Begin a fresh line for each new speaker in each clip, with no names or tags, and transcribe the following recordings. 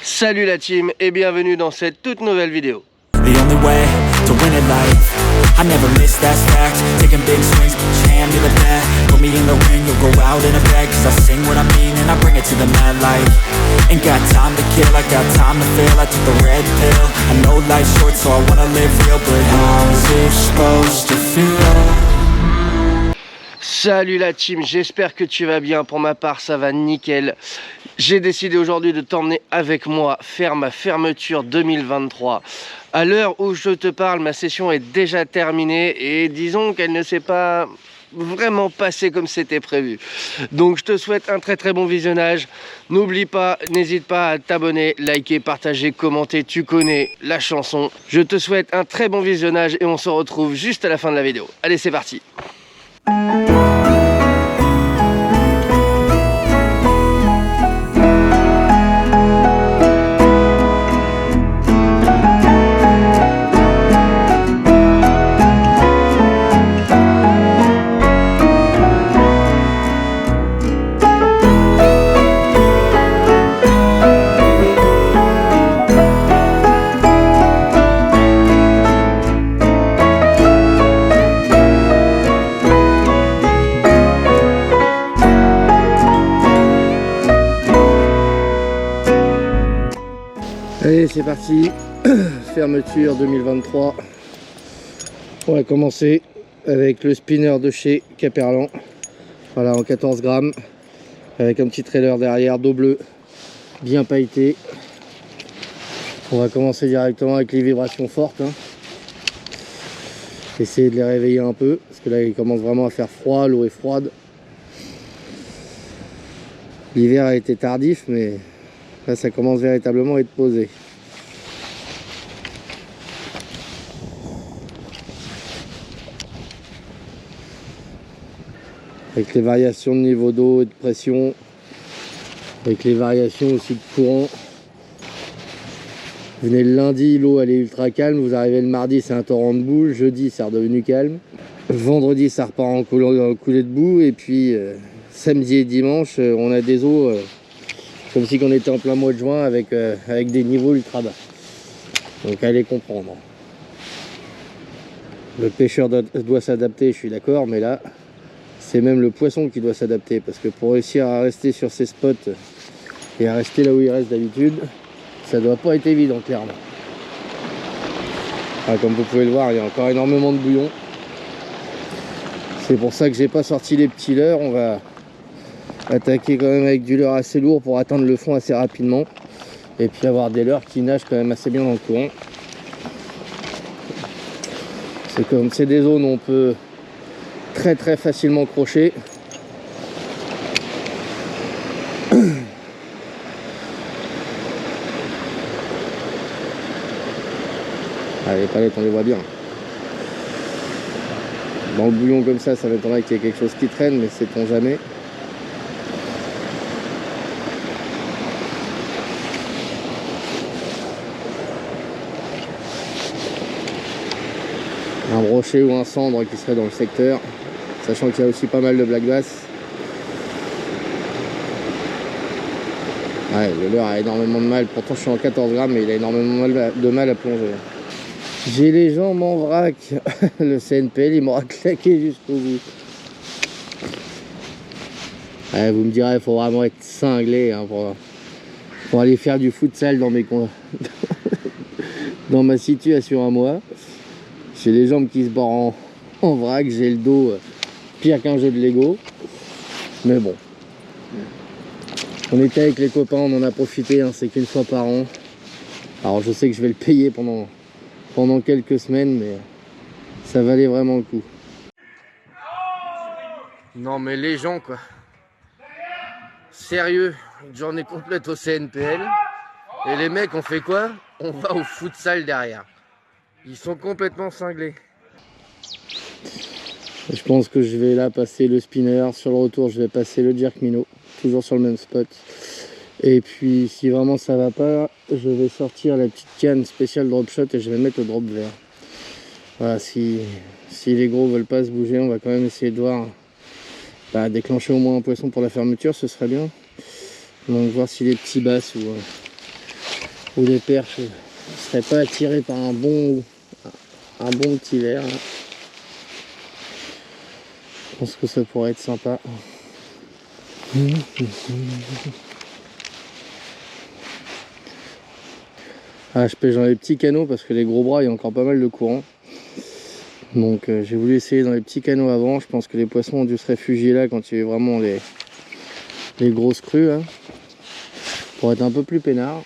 Salut la team et bienvenue dans cette toute nouvelle vidéo.
The only way to win at life, I never miss, that's fact. Taking big swings, put your hand to the bat. Put me in the ring, you'll go out in a bag. Cause I sing what I mean and I bring it to the mad light. Ain't got time to kill, I got time to feel. I took the red pill, I know life's short so I wanna live real. But how's it supposed to feel?
Salut la team, j'espère que tu vas bien. Pour ma part ça va nickel. J'ai décidé aujourd'hui de t'emmener avec moi faire ma fermeture 2023. À l'heure où je te parle, ma session est déjà terminée et disons qu'elle ne s'est pas vraiment passée comme c'était prévu. Donc je te souhaite un très bon visionnage. N'oublie pas, n'hésite pas à t'abonner, liker, partager, commenter. Tu connais la chanson. Je te souhaite un très bon visionnage et on se retrouve juste à la fin de la vidéo. Allez, c'est parti. Allez, c'est parti, fermeture 2023. On va commencer avec le spinner de chez Caperlan. Voilà, en 14 grammes, avec un petit trailer derrière, dos bleu, bien pailleté. On va commencer directement avec les vibrations fortes. Essayer de les réveiller un peu, parce que là il commence vraiment à faire froid, l'eau est froide. L'hiver a été tardif, mais là ça commence véritablement à être posé. Avec les variations de niveau d'eau et de pression, avec les variations aussi de courant. Vous venez le lundi, l'eau elle est ultra calme, vous arrivez le mardi c'est un torrent de boue, le jeudi c'est redevenu calme, vendredi ça repart en coulée de boue, et puis samedi et dimanche on a des eaux comme si on était en plein mois de juin avec des niveaux ultra bas. Donc allez comprendre. Le pêcheur doit s'adapter, je suis d'accord, mais là c'est même le poisson qui doit s'adapter, parce que pour réussir à rester sur ces spots et à rester là où il reste d'habitude, ça doit pas être évident clairement. Ah, comme vous pouvez le voir, il y a encore énormément de bouillon. C'est pour ça que j'ai pas sorti les petits leurres. On va attaquer quand même avec du leurre assez lourd pour atteindre le fond assez rapidement, et puis avoir des leurres qui nagent quand même assez bien dans le courant. C'est comme c'est des zones où on peut très facilement crocher. Ah, les palettes on les voit bien. Dans le bouillon comme ça m'étonnerait qu'il y ait quelque chose qui traîne, mais sait-on jamais. Un brochet ou un cendre qui serait dans le secteur, sachant qu'il y a aussi pas mal de black bass. Ouais, le leurre a énormément de mal, pourtant je suis en 14 grammes, mais il a énormément de mal à plonger. J'ai les jambes en vrac. Le CNPL il m'aura claqué jusqu'au bout. Ouais, vous me direz, il faut vraiment être cinglé pour aller faire du futsal dans dans ma situation à moi. J'ai les jambes qui se barrent en vrac, j'ai le dos pire qu'un jeu de Lego. Mais bon, on était avec les copains, on en a profité, c'est qu'une fois par an. Alors je sais que je vais le payer pendant quelques semaines, mais ça valait vraiment le coup. Non mais les gens quoi, sérieux, une journée complète au CNPL, et les mecs on fait quoi? On va au futsal derrière. Ils sont complètement cinglés. Je pense que je vais là passer le spinner, sur le retour je vais passer le jerk minnow, toujours sur le même spot. Et puis si vraiment ça va pas, je vais sortir la petite canne spéciale drop shot et je vais mettre le drop vert. Voilà, si les gros veulent pas se bouger, on va quand même essayer de voir, déclencher au moins un poisson pour la fermeture, ce serait bien. Donc voir si les petits basses où les perches ne seraient pas attirées par un bon petit verre. Là. Je pense que ça pourrait être sympa. Ah, je pêche dans les petits canaux parce que les gros bras il y a encore pas mal de courant. Donc j'ai voulu essayer dans les petits canaux avant. Je pense que les poissons ont dû se réfugier là quand il y a eu vraiment les grosses crues là, pour être un peu plus peinard.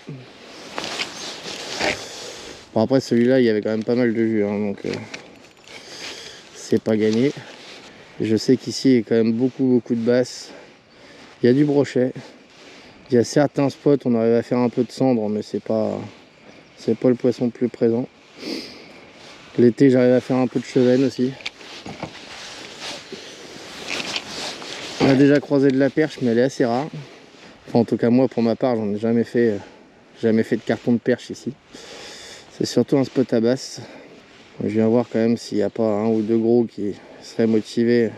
Bon, après celui-là il y avait quand même pas mal de jus hein, donc c'est pas gagné. Je sais qu'ici il y a quand même beaucoup de basses. Il y a du brochet. Il y a certains spots on arrive à faire un peu de cendre mais c'est pas le poisson le plus présent. L'été j'arrive à faire un peu de chevenne aussi. On a déjà croisé de la perche mais elle est assez rare. Enfin, en tout cas moi pour ma part j'en ai jamais fait de carton de perche ici. C'est surtout un spot à basse. Je viens voir quand même s'il n'y a pas un ou deux gros qui seraient motivés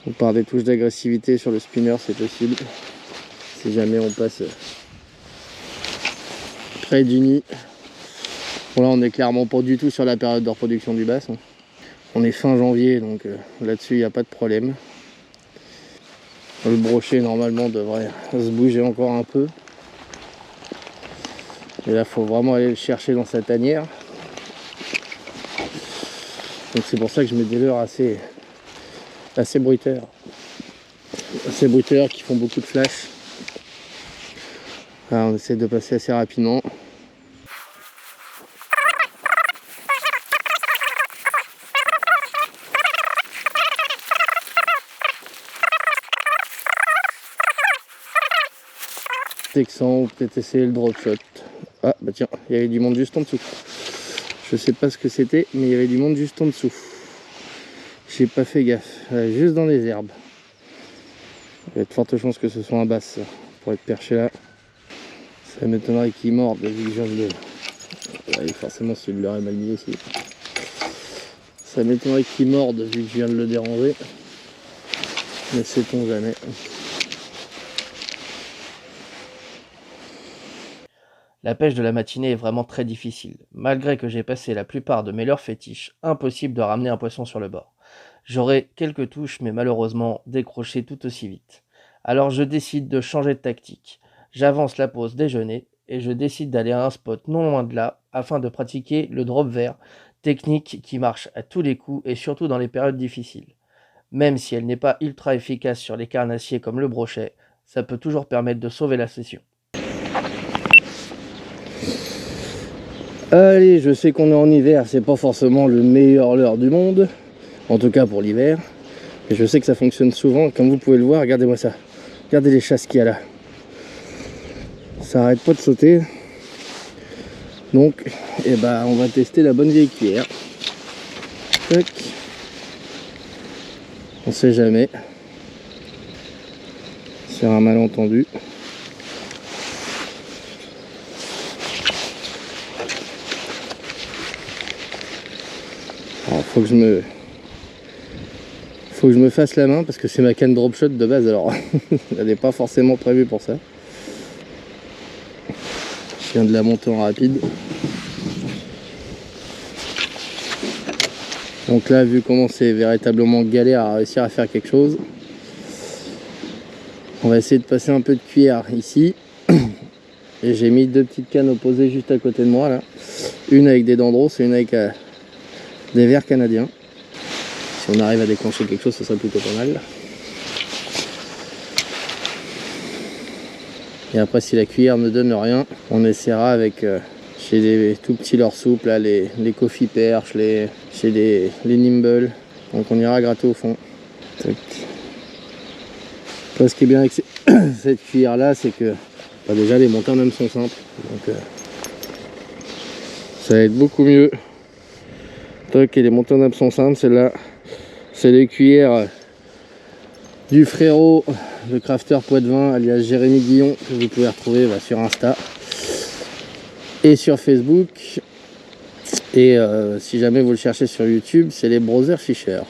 ou par des touches d'agressivité sur le spinner, c'est possible. Si jamais on passe près du nid. Bon là on est clairement pas du tout sur la période de reproduction du bass. On est fin janvier donc là-dessus il n'y a pas de problème. Le brochet normalement devrait se bouger encore un peu. Et là il faut vraiment aller le chercher dans sa tanière. Donc c'est pour ça que je mets des leurres assez bruiteurs. Assez bruiteurs qui font beaucoup de flash. Alors on essaie de passer assez rapidement. Texan ou peut-être essayer le drop shot. Ah bah tiens, il y avait du monde juste en dessous. Je sais pas ce que c'était, mais il y avait du monde juste en dessous. J'ai pas fait gaffe, juste dans les herbes. Il y a de fortes chances que ce soit un bass pour être perché là. Ça m'étonnerait qu'il morde vu que je viens de le... Ouais, forcément celui de l'heure est mal mis aussi. Ça m'étonnerait qu'il morde vu que je viens de le déranger. Mais sait-on jamais. La pêche de la matinée est vraiment très difficile. Malgré que j'ai passé la plupart de mes leurres fétiches, impossible de ramener un poisson sur le bord. J'aurai quelques touches, mais malheureusement décroché tout aussi vite. Alors je décide de changer de tactique. J'avance la pause déjeuner et je décide d'aller à un spot non loin de là afin de pratiquer le drop vert, technique qui marche à tous les coups et surtout dans les périodes difficiles. Même si elle n'est pas ultra efficace sur les carnassiers comme le brochet, ça peut toujours permettre de sauver la session. Allez, je sais qu'on est en hiver, c'est pas forcément le meilleur leurre du monde, en tout cas pour l'hiver, mais je sais que ça fonctionne souvent, comme vous pouvez le voir, regardez-moi ça, regardez les chasses qu'il y a là, ça arrête pas de sauter, donc eh ben, on va tester la bonne vieille cuillère, tac. On sait jamais, sur un malentendu. Alors faut que je me fasse la main parce que c'est ma canne drop shot de base, alors elle n'est pas forcément prévue pour ça. Je viens de la monter en rapide. Donc là, vu comment c'est véritablement galère à réussir à faire quelque chose, on va essayer de passer un peu de cuillère ici. Et j'ai mis deux petites cannes opposées juste à côté de moi là. Une avec des dendros et une avec des vers canadiens. Si on arrive à déclencher quelque chose, ce serait plutôt pas mal. Et après, si la cuillère ne donne rien, on essaiera avec chez des tout petits leurres souples, là, les coffee perches, chez les nimble. Donc on ira gratter au fond. Tac. Après, ce qui est bien avec cette cuillère là, c'est que bah, déjà les montants même sont simples. Donc ça va être beaucoup mieux. Tac, et les montants nappes sont simples. Celle-là, c'est les cuillères du frérot, le crafter Poitvin, alias Jérémy Guillon, que vous pouvez retrouver sur Insta et sur Facebook. Et si jamais vous le cherchez sur YouTube, c'est les Brother Fisher.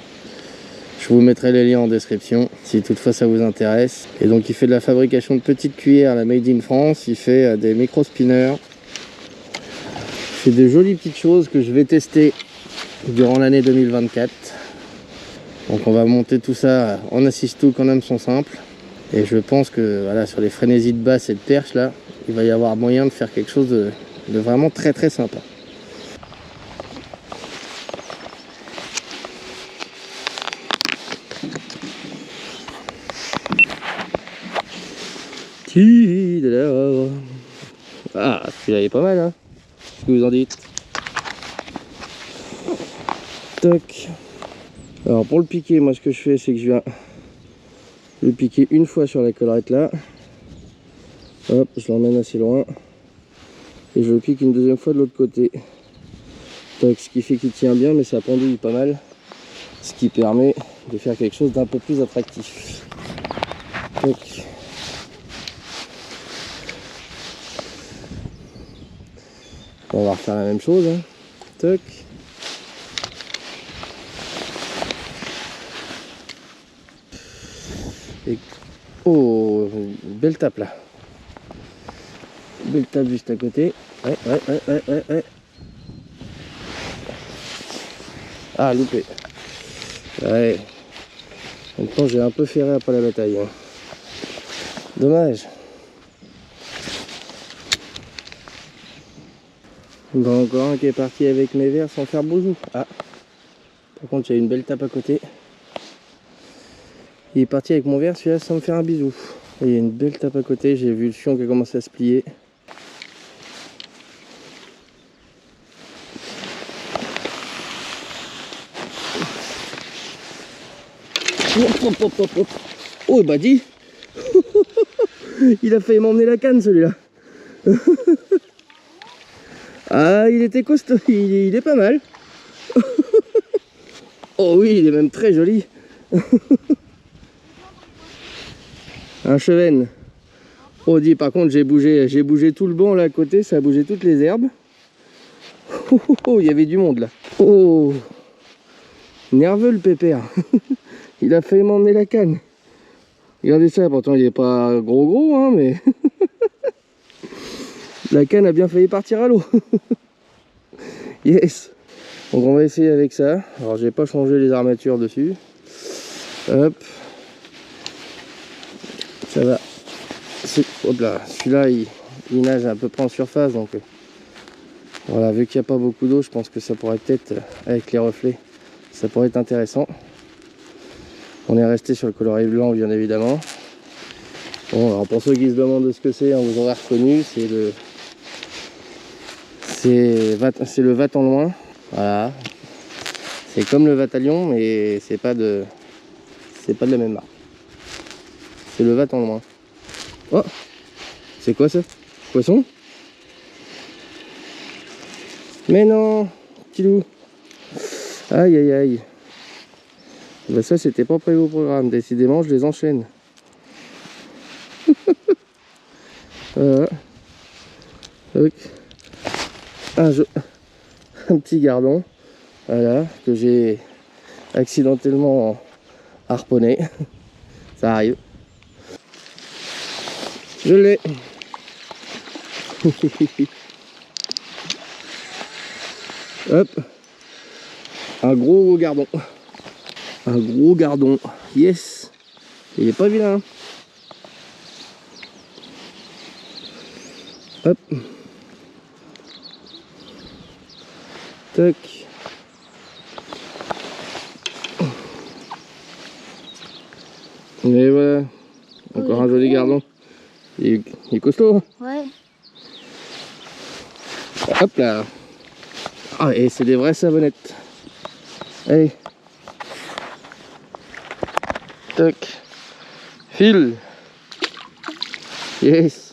Je vous mettrai les liens en description si toutefois ça vous intéresse. Et donc il fait de la fabrication de petites cuillères, la Made in France. Il fait des micro spinners. Il fait de jolies petites choses que je vais tester durant l'année 2024. Donc on va monter tout ça en assist-hook, en hameçon simple. Et je pense que voilà, sur les frénésies de basse et de perche là, il va y avoir moyen de faire quelque chose de vraiment très très sympa. Ah, celui-là est pas mal, hein. Qu'est-ce que vous en dites? Toc. Alors pour le piquer, moi ce que je fais, c'est que je viens le piquer une fois sur la collerette là. Hop, je l'emmène assez loin. Et je le pique une deuxième fois de l'autre côté. Toc, ce qui fait qu'il tient bien, mais ça pendouille pas mal. Ce qui permet de faire quelque chose d'un peu plus attractif. Toc. On va refaire la même chose, hein. Toc. Et... oh, une belle tape là. Belle tape juste à côté. Ouais. Ah, loupé. Ouais. En même temps, j'ai un peu ferré après la bataille, hein. Dommage. Bon, encore un qui est parti avec mes verres sans faire bousou. Ah, par contre, il y a une belle tape à côté. Il est parti avec mon verre, celui-là, sans me faire un bisou. Et il y a une belle tape à côté. J'ai vu le fion qui a commencé à se plier. Hop. Oh, bah dis. Il a failli m'emmener la canne, celui-là. Ah, il était costaud, il est pas mal. Oh oui, il est même très joli. Un chevenne. Oh, dis, par contre, j'ai bougé tout le banc là à côté, ça a bougé toutes les herbes. Oh, il y avait du monde là. Oh, nerveux le pépère. Il a failli m'emmener la canne. Regardez ça, pourtant il est pas gros, hein, mais... La canne a bien failli partir à l'eau. Yes. Donc on va essayer avec ça. Alors j'ai pas changé les armatures dessus. Hop. Ça va. Hop là. Celui-là il nage à peu près en surface. Donc voilà, vu qu'il n'y a pas beaucoup d'eau, je pense que ça pourrait peut-être, avec les reflets, ça pourrait être intéressant. On est resté sur le coloris blanc bien évidemment. Bon, alors pour ceux qui se demandent ce que c'est, hein, vous aurez reconnu, c'est le Vatan loin. Voilà. C'est comme le Vatalion, mais c'est pas de la même marque. C'est le Vatan loin. Oh, c'est quoi ça? Poisson? Mais non, petit loup. Aïe. Bah ça c'était pas prévu au programme. Décidément je les enchaîne. Voilà. Donc, un petit gardon, voilà, que j'ai accidentellement harponné. Ça arrive. Je l'ai. Hop. Un gros gardon. Un gros gardon. Yes. Il est pas vilain. Hop. Tac. Et voilà. Encore un joli gardon. Il est costaud.
Ouais.
Hop là. Ah, et c'est des vraies savonnettes. Allez. Tac. File. Yes.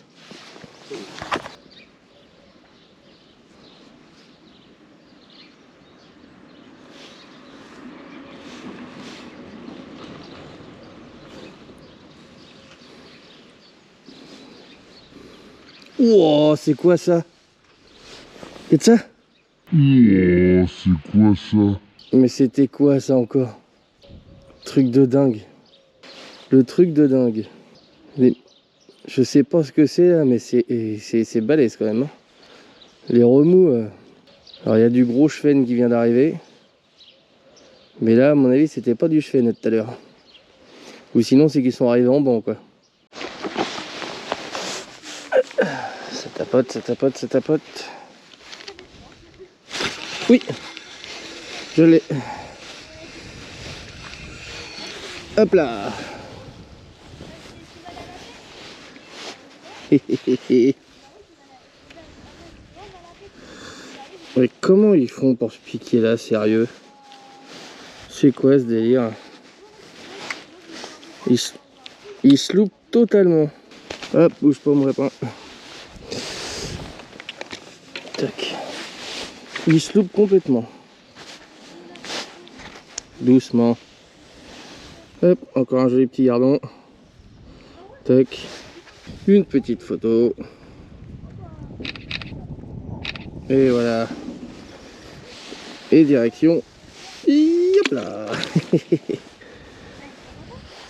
Wow, c'est quoi ça? Qu'est-ce que ça?
Oh, c'est quoi ça?
Mais c'était quoi ça encore? Truc de dingue. Le truc de dingue. Mais je sais pas ce que c'est là, mais c'est balèze quand même. Hein. Les remous. Alors il y a du gros chevenne qui vient d'arriver. Mais là, à mon avis, c'était pas du chevenne tout à l'heure. Ou sinon, c'est qu'ils sont arrivés en banc, quoi. Ça tapote, ça tapote, ça tapote. Oui, je l'ai. Hop là. Mais comment ils font pour se piquer là, sérieux? C'est quoi ce délire? Ils se loupent totalement. Hop, bouge pas mon lapin. Tac. Ils se loupent complètement. Doucement. Hop, encore un joli petit gardon. Tac. Une petite photo. Et voilà. Et direction. Hop là.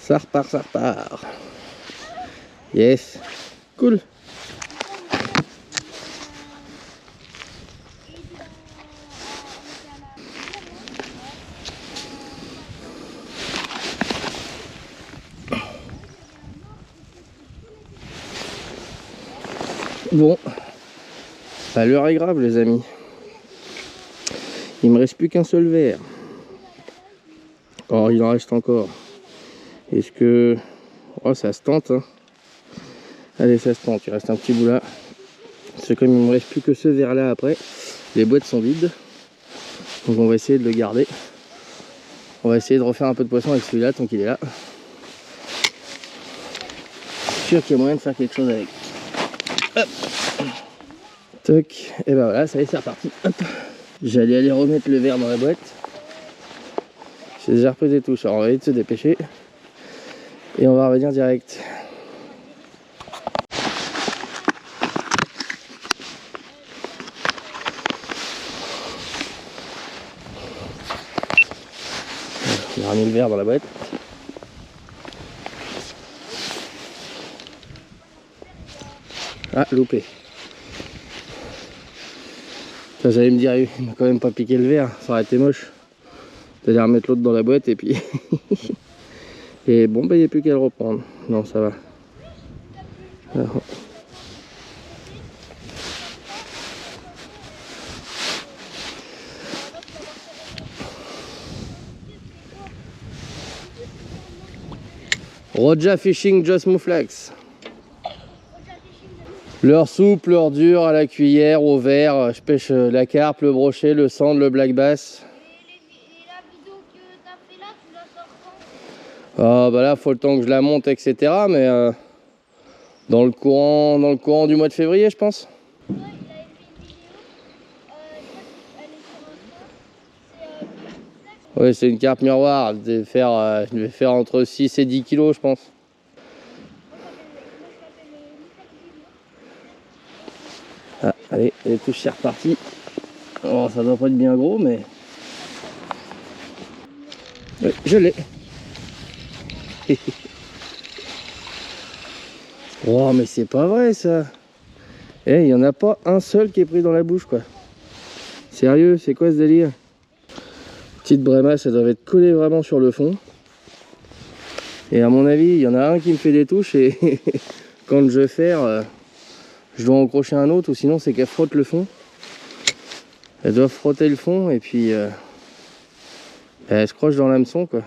Ça repart, ça repart. Yes. Cool. Bon, bah, l'heure est grave les amis. Il me reste plus qu'un seul verre. Oh, il en reste encore. Est-ce que... Oh, ça se tente. Hein. Allez, ça se tente. Il reste un petit bout là. C'est comme il me reste plus que ce verre là après. Les boîtes sont vides. Donc on va essayer de le garder. On va essayer de refaire un peu de poisson avec celui-là tant qu'il est là. Je suis sûr qu'il y a moyen de faire quelque chose avec. Hop. Toc. Et ben voilà, ça y est, c'est reparti. Hop. J'allais aller remettre le verre dans la boîte. J'ai déjà repris des touches. Alors on va essayer de se dépêcher. Et on va revenir direct. On a remis le verre dans la boîte. Ah, loupé. Ça, j'allais me dire, il m'a quand même pas piqué le verre, ça aurait été moche. C'est-à-dire remettre l'autre dans la boîte et puis... et bon, bah il n'y a plus qu'à le reprendre. Non, ça va. Alors... Roja Fishing Just Mouflax. Leurre souple, leurre dure, à la cuillère, au verre. Je pêche la carpe, le brochet, le sand, le black bass.
Et la vidéo que t'as fait là, tu la sors quand?
Ah bah là, faut le temps que je la monte, etc. Mais dans le courant du mois de février, je pense.
Ouais, il avait fait une vidéo. Elle est sur un spot.
Oui, c'est une carpe miroir. Je devais faire entre 6 et 10 kilos, je pense. Ah, allez, les touches, c'est reparti. Oh, ça doit pas être bien gros, mais... Ouais, je l'ai. Oh, mais c'est pas vrai, ça. Eh, il y en a pas un seul qui est pris dans la bouche, quoi. Sérieux, c'est quoi ce délire? Petite brémasse, ça doit être collé vraiment sur le fond. Et à mon avis, il y en a un qui me fait des touches et quand je ferre, je dois en crocher un autre ou sinon c'est qu'elle frotte le fond. Elle doit frotter le fond et puis elle se croche dans l'hameçon, quoi.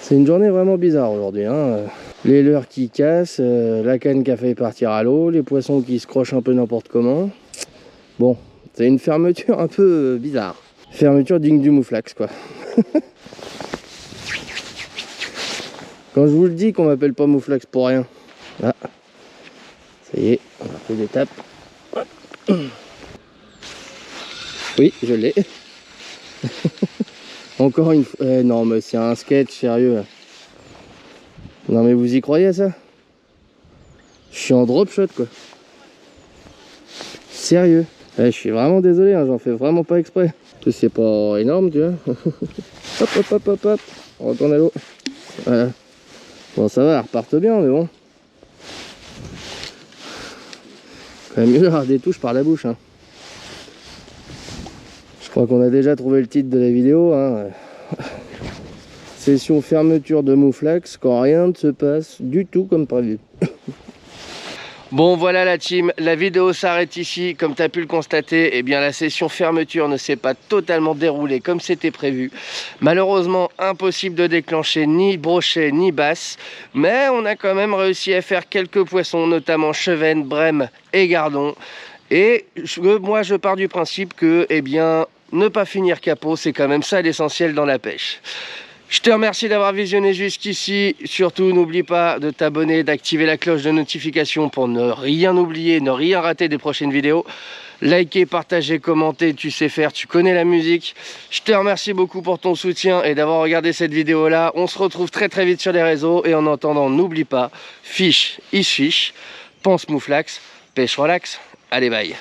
C'est une journée vraiment bizarre aujourd'hui, hein. Les leurres qui cassent, la canne qui a failli partir à l'eau, les poissons qui se crochent un peu n'importe comment. Bon, c'est une fermeture un peu bizarre. Fermeture digne du mouflax, quoi. Quand je vous le dis qu'on m'appelle pas mouflax pour rien. Ah, ça y est, on a fait des tapes. Oui, je l'ai. Encore une fois. Eh, non, mais c'est un sketch, sérieux. Non, mais vous y croyez à ça? Je suis en drop shot, quoi. Sérieux. Eh, je suis vraiment désolé, hein, j'en fais vraiment pas exprès. C'est pas énorme, tu vois. Hop, hop, hop, hop, hop. On retourne à l'eau. Voilà. Bon, ça va, elles repartent bien, mais bon. Quand même mieux d'avoir des touches par la bouche. Hein. Je crois qu'on a déjà trouvé le titre de la vidéo. Hein. Session fermeture de Mouflax quand rien ne se passe du tout comme prévu. Bon voilà la team, la vidéo s'arrête ici. Comme tu as pu le constater, eh bien la session fermeture ne s'est pas totalement déroulée comme c'était prévu. Malheureusement, impossible de déclencher ni brochet ni basse. Mais on a quand même réussi à faire quelques poissons, notamment chevenne, brème et gardon. Et moi je pars du principe que, eh bien, ne pas finir capot, c'est quand même ça l'essentiel dans la pêche. Je te remercie d'avoir visionné jusqu'ici. Surtout, n'oublie pas de t'abonner, d'activer la cloche de notification pour ne rien oublier, ne rien rater des prochaines vidéos. Likez, partagez, commentez, tu sais faire, tu connais la musique. Je te remercie beaucoup pour ton soutien et d'avoir regardé cette vidéo-là. On se retrouve très très vite sur les réseaux. Et en attendant, n'oublie pas, fish is fish, pense Mouflax, pêche relax. Allez, bye.